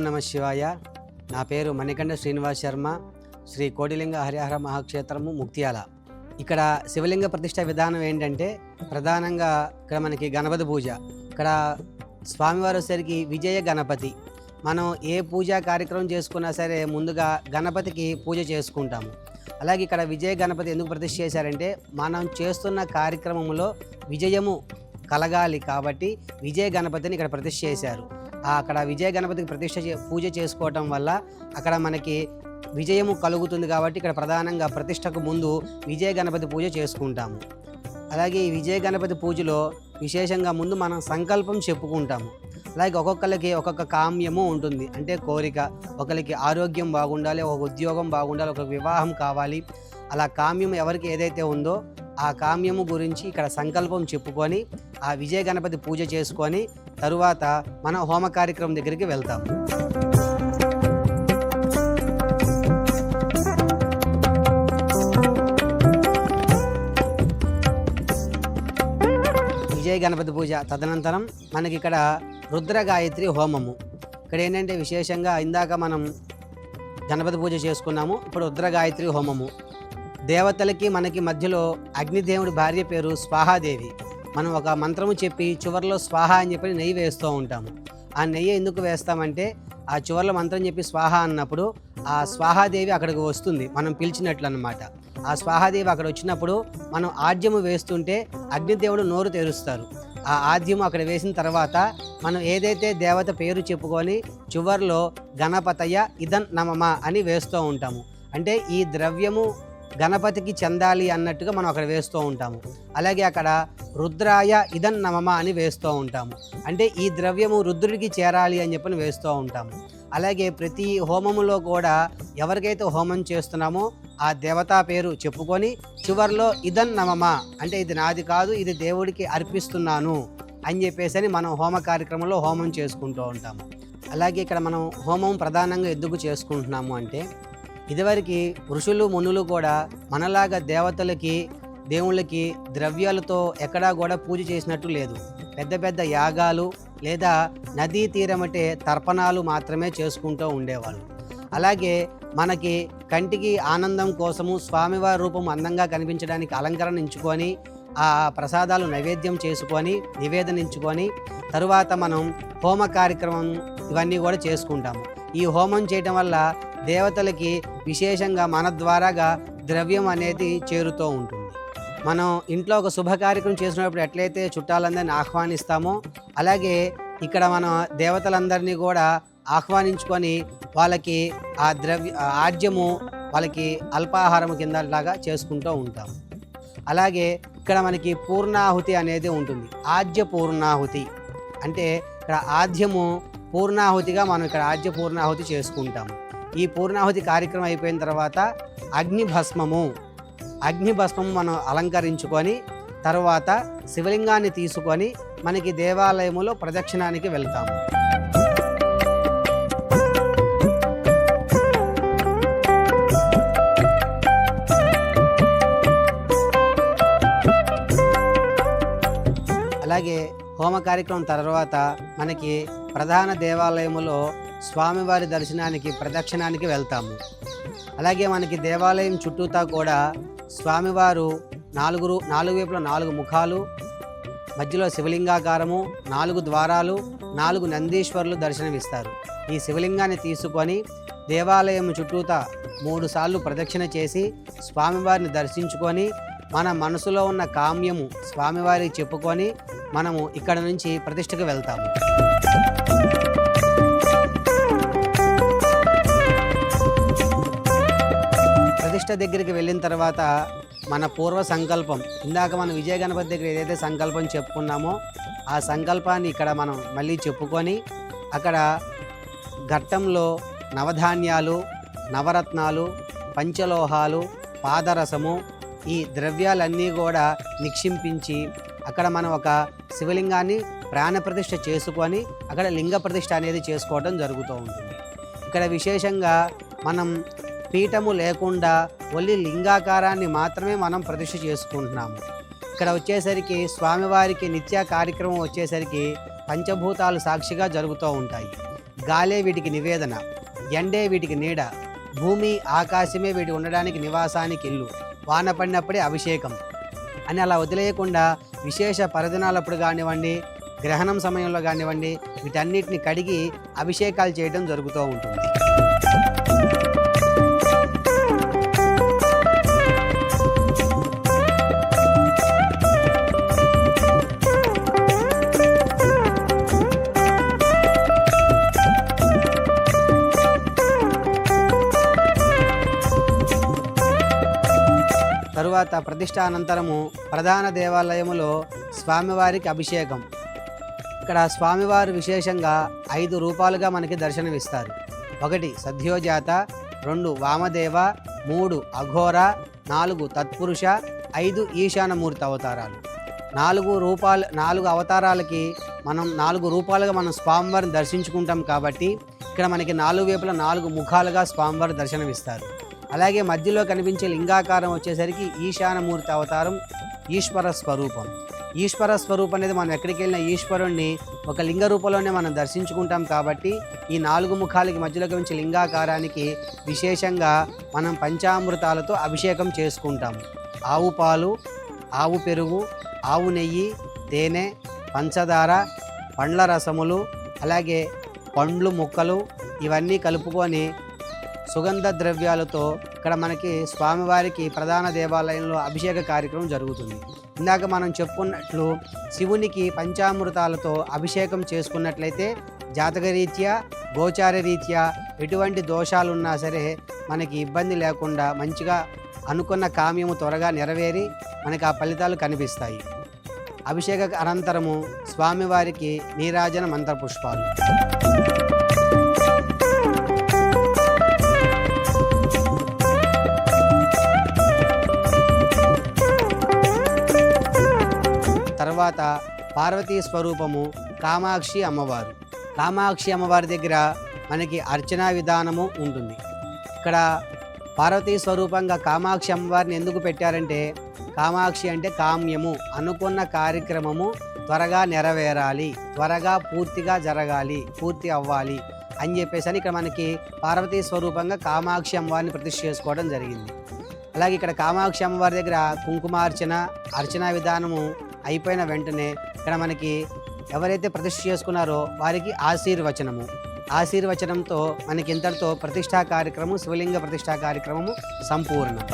నమ శివాయ. నా పేరు మణికంఠ శ్రీనివాస్ శర్మ. శ్రీ కోటిలింగ హరిహర మహాక్షేత్రము ముక్త్యాల. ఇక్కడ శివలింగ ప్రతిష్ట విధానం ఏంటంటే ప్రధానంగా ఇక్కడ మనకి గణపతి పూజ. ఇక్కడ స్వామివారు వచ్చేసరికి విజయ గణపతి. మనం ఏ పూజా కార్యక్రమం చేసుకున్నా సరే ముందుగా గణపతికి పూజ చేసుకుంటాము. అలాగే ఇక్కడ విజయ గణపతి ఎందుకు ప్రతిష్ఠ చేశారంటే మనం చేస్తున్న కార్యక్రమంలో విజయము కలగాలి కాబట్టి విజయ గణపతిని ఇక్కడ ప్రతిష్ఠ చేశారు. అక్కడ విజయ గణపతికి పూజ చేసుకోవటం వల్ల అక్కడ మనకి విజయము కలుగుతుంది కాబట్టి ఇక్కడ ప్రధానంగా ప్రతిష్టకు ముందు విజయ గణపతి పూజ చేసుకుంటాము. అలాగే ఈ విజయ గణపతి పూజలో విశేషంగా ముందు మనం సంకల్పం చెప్పుకుంటాము. అలాగే ఒక్కొక్కరికి ఒక్కొక్క కామ్యము ఉంటుంది, అంటే కోరిక. ఒకరికి ఆరోగ్యం బాగుండాలి, ఒక ఉద్యోగం బాగుండాలి, ఒక వివాహం కావాలి. అలా కామ్యం ఎవరికి ఏదైతే ఉందో ఆ కామ్యము గురించి ఇక్కడ సంకల్పం చెప్పుకొని ఆ విజయ గణపతి పూజ చేసుకొని తరువాత మన హోమ కార్యక్రమం దగ్గరికి వెళ్తాము. విజయ గణపతి పూజ తదనంతరం మనకి ఇక్కడ రుద్ర గాయత్రి హోమము. ఇక్కడ ఏంటంటే విశేషంగా ఇందాక మనం గణపతి పూజ చేసుకున్నాము, ఇప్పుడు రుద్ర గాయత్రి హోమము. దేవతలకి మనకి మధ్యలో అగ్నిదేవుడి భార్య పేరు స్వాహాదేవి. మనం ఒక మంత్రము చెప్పి చివరిలో స్వాహ అని చెప్పి నెయ్యి వేస్తూ ఉంటాము. ఆ నెయ్యి ఎందుకు వేస్తామంటే ఆ చివరిలో మంత్రం చెప్పి స్వాహ అన్నప్పుడు ఆ స్వాహాదేవి అక్కడికి వస్తుంది, మనం పిలిచినట్లు అన్నమాట. ఆ స్వాహాదేవి అక్కడ వచ్చినప్పుడు మనం ఆద్యము వేస్తుంటే అగ్నిదేవుడు నోరు తెరుస్తారు. ఆ ఆద్యము అక్కడ వేసిన తర్వాత మనం ఏదైతే దేవత పేరు చెప్పుకొని చివరిలో గణపతయ ఇదన్ నమమ అని వేస్తూ ఉంటాము. అంటే ఈ ద్రవ్యము గణపతికి చెందాలి అన్నట్టుగా మనం అక్కడ వేస్తూ ఉంటాము. అలాగే అక్కడ రుద్రాయ ఇదన్ నమమ అని వేస్తూ ఉంటాము, అంటే ఈ ద్రవ్యము రుద్రుడికి చేరాలి అని చెప్పని వేస్తూ ఉంటాము. అలాగే ప్రతి హోమములో కూడా ఎవరికైతే హోమం చేస్తున్నామో ఆ దేవతా పేరు చెప్పుకొని చివరిలో ఇదన్ నమమ, అంటే ఇది నాది కాదు, ఇది దేవుడికి అర్పిస్తున్నాను అని చెప్పేసి మనం హోమ కార్యక్రమంలో హోమం చేసుకుంటూ ఉంటాము. అలాగే ఇక్కడ మనం హోమం ప్రధానంగా ఎందుకు చేసుకుంటున్నాము అంటే ఇదివరకు ఋషులు మునులు కూడా మనలాగా దేవతలకి దేవుళ్ళకి ద్రవ్యాలతో ఎక్కడా కూడా పూజ చేసినట్టు లేదు. పెద్ద పెద్ద యాగాలు లేదా నదీ తీరమటే తర్పణాలు మాత్రమే చేసుకుంటూ ఉండేవాళ్ళు. అలాగే మనకి కంటికి ఆనందం కోసము స్వామివారి రూపం అందంగా కనిపించడానికి అలంకరించుకొని ఆ ప్రసాదాలు నైవేద్యం చేసుకొని నివేదనించుకొని తరువాత మనం హోమ కార్యక్రమం ఇవన్నీ కూడా చేసుకుంటాము. ఈ హోమం చేయటం వల్ల దేవతలకి విశేషంగా మన ద్వారాగా ద్రవ్యం అనేది చేరుతూ ఉంటుంది. మనం ఇంట్లో ఒక శుభ కార్యక్రమం చేసినప్పుడు ఎట్లయితే చుట్టాలందరినీ ఆహ్వానిస్తామో అలాగే ఇక్కడ మనం దేవతలందరినీ కూడా ఆహ్వానించుకొని వాళ్ళకి ఆ ఆజ్యము వాళ్ళకి అల్పాహారం కిందలాగా చేసుకుంటూ ఉంటాము. అలాగే ఇక్కడ మనకి పూర్ణాహుతి అనేది ఉంటుంది. ఆజ్య పూర్ణాహుతి అంటే ఇక్కడ ఆద్యము పూర్ణాహుతిగా మనం ఇక్కడ ఆజ్య పూర్ణాహుతి చేసుకుంటాము. ఈ పూర్ణాహుతి కార్యక్రమం అయిపోయిన తర్వాత అగ్నిభస్మము మనం అలంకరించుకొని తర్వాత శివలింగాన్ని తీసుకొని మనకి దేవాలయములో ప్రదక్షిణానికి వెళ్తాము. అలాగే హోమ కార్యక్రమం తర్వాత మనకి ప్రధాన దేవాలయములో స్వామివారి దర్శనానికి ప్రదక్షిణానికి వెళ్తాము. అలాగే మనకి దేవాలయం చుట్టూతా కూడా స్వామివారు నాలుగు వైపులా 4 ముఖాలు, మధ్యలో శివలింగాకారము, 4 ద్వారాలు, 4 నందీశ్వరులు దర్శనమిస్తారు. ఈ శివలింగాన్ని తీసుకొని దేవాలయం చుట్టూతా 3 సార్లు ప్రదక్షిణ చేసి స్వామివారిని దర్శించుకొని మన మనసులో ఉన్న కామ్యము స్వామివారికి చెప్పుకొని మనము ఇక్కడ నుంచి ప్రతిష్టకు వెళ్తాము. ప్రతిష్ట దగ్గరికి వెళ్ళిన తర్వాత మన పూర్వ సంకల్పం, ఇందాక మనం విజయ గణపతి దగ్గర ఏదైతే సంకల్పం చెప్పుకున్నామో ఆ సంకల్పాన్ని ఇక్కడ మనం మళ్ళీ చెప్పుకొని అక్కడ ఘట్టంలో నవధాన్యాలు, నవరత్నాలు, పంచలోహాలు, పాదరసము ఈ ద్రవ్యాలన్నీ కూడా నిక్షింపించి అక్కడ మనం ఒక శివలింగాన్ని ప్రాణప్రతిష్ఠ చేసుకొని అక్కడ లింగ ప్రతిష్ఠ అనేది చేసుకోవడం జరుగుతూ ఉంటుంది. ఇక్కడ విశేషంగా మనం పీఠము లేకుండా ఓన్లీ లింగాకారాన్ని మాత్రమే మనం ప్రతిష్ఠ చేసుకుంటున్నాము. ఇక్కడ వచ్చేసరికి స్వామివారికి నిత్య కార్యక్రమం వచ్చేసరికి పంచభూతాలు సాక్షిగా జరుగుతూ ఉంటాయి. గాలే వీటికి నివేదన, ఎండే వీటికి నీడ, భూమి ఆకాశమే వీటి ఉండడానికి నివాసానికి ఇల్లు, వాన పడినప్పుడే అభిషేకం అని అలా వదిలేయకుండా విశేష పర్వదినాలప్పుడు కానివ్వండి, గ్రహణం సమయంలో కానివ్వండి, వీటన్నిటిని కడిగి అభిషేకాలు చేయడం జరుగుతూ ఉంటుంది. తరువాత ప్రతిష్ట అనంతరము ప్రధాన దేవాలయములో స్వామివారికి అభిషేకం. ఇక్కడ స్వామివారు విశేషంగా 5 రూపాలుగా మనకి దర్శనమిస్తారు. 1 సద్యోజాత, 2 వామదేవ, 3 అఘోర, 4 తత్పురుష, 5 ఈశానమూర్తి అవతారాలు. 4 అవతారాలకి మనం 4 రూపాలుగా మనం స్వామివారిని దర్శించుకుంటాం కాబట్టి ఇక్కడ మనకి 4 వైపులా 4 ముఖాలుగా స్వామివారు దర్శనమిస్తారు. అలాగే మధ్యలో కనిపించే లింగాకారం వచ్చేసరికి ఈశానమూర్తి అవతారం, ఈశ్వర స్వరూపం. ఈశ్వర స్వరూపం అనేది మనం ఎక్కడికి వెళ్ళిన ఈశ్వరుణ్ణి ఒక లింగ రూపంలోనే మనం దర్శించుకుంటాం కాబట్టి ఈ 4 ముఖాలకి మధ్యలో కనిపించే లింగాకారానికి విశేషంగా మనం పంచామృతాలతో అభిషేకం చేసుకుంటాము. ఆవు పాలు, ఆవు పెరుగు, ఆవు నెయ్యి, తేనె, పంచదార, పండ్ల రసములు, అలాగే పండ్లు ముక్కలు ఇవన్నీ కలుపుకొని సుగంధ ద్రవ్యాలతో ఇక్కడ మనకి స్వామివారికి ప్రధాన దేవాలయంలో అభిషేక కార్యక్రమం జరుగుతుంది. ఇందాక మనం చెప్పుకున్నట్లు శివునికి పంచామృతాలతో అభిషేకం చేసుకున్నట్లయితే జాతకరీత్యా, గోచారరీత్యా ఎటువంటి దోషాలున్నా సరే మనకి ఇబ్బంది లేకుండా మంచిగా అనుకున్న కామ్యము త్వరగా నెరవేరి మనకి ఆ ఫలితాలు కనిపిస్తాయి. అభిషేక అనంతరము స్వామివారికి నీరాజన మంత్రపుష్పాలు. తర్వాత పార్వతీ స్వరూపము కామాక్షి అమ్మవారు. కామాక్షి అమ్మవారి దగ్గర మనకి అర్చనా విధానము ఉంటుంది. ఇక్కడ పార్వతీ స్వరూపంగా కామాక్షి అమ్మవారిని ఎందుకు పెట్టారంటే, కామాక్షి అంటే కామ్యము, అనుకున్న కార్యక్రమము త్వరగా నెరవేరాలి, త్వరగా పూర్తిగా జరగాలి, పూర్తి అవ్వాలి అని చెప్పేసి ఇక్కడ మనకి పార్వతీ స్వరూపంగా కామాక్షి అమ్మవారిని ప్రతిష్ఠ చేసుకోవడం జరిగింది. అలాగే ఇక్కడ కామాక్షి అమ్మవారి దగ్గర కుంకుమార్చన, అర్చనా విధానము అయిపోయిన వెంటనే ఇక్కడ మనకి ఎవరైతే ప్రతిష్ఠ చేసుకున్నారో వారికి ఆశీర్వచనంతో మనకి ఇంతటితో ప్రతిష్టా కార్యక్రమం, శివలింగ ప్రతిష్టా కార్యక్రమము సంపూర్ణం.